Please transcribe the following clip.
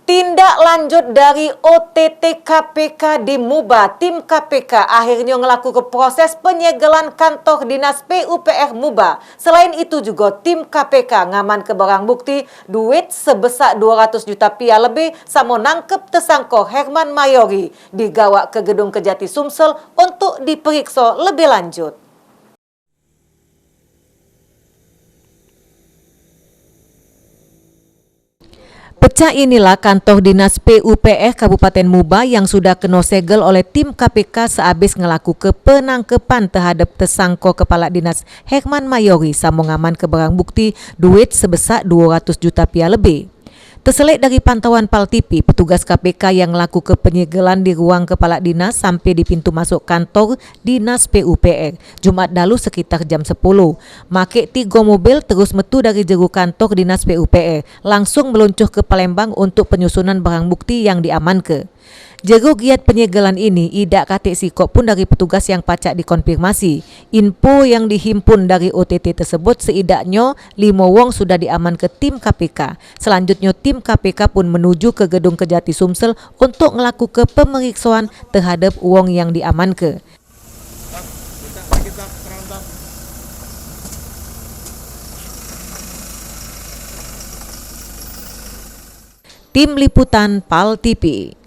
Tindak lanjut dari OTT KPK di Muba, tim KPK akhirnya ngelaku ke proses penyegelan kantor dinas PUPR Muba. Selain itu juga tim KPK ngaman ke barang bukti duit sebesar 200 juta rupiah lebih sama nangkep tersangka Herman Mayori digawa ke gedung Kejati Sumsel untuk diperiksa lebih lanjut. Pecah inilah kantor dinas PUPR Kabupaten Muba yang sudah kena segel oleh tim KPK sehabis ngelaku ke penangkepan terhadap tersangka Kepala Dinas Herman Mayori sama ngaman ke barang bukti duit sebesar 200 juta rupiah lebih. Terselit dari pantauan PAL TV, petugas KPK yang ngelaku ke penyegelan di ruang Kepala Dinas sampai di pintu masuk kantor Dinas PUPR Jumat lalu sekitar jam 10. Make 3 mobil terus metu dari jeru kantor Dinas PUPR langsung meluncur ke Palembang untuk penyusunan barang bukti yang diamankan. Jeru giat penyegelan ini idak katik sikok pun dari petugas yang pacak dikonfirmasi. Info yang dihimpun dari OTT tersebut seidaknya 5 wong sudah diaman ke tim KPK. Selanjutnya tim KPK pun menuju ke gedung Kejati Sumsel untuk melakukan pemeriksaan terhadap wong yang diamankan. Tim Liputan PAL TV.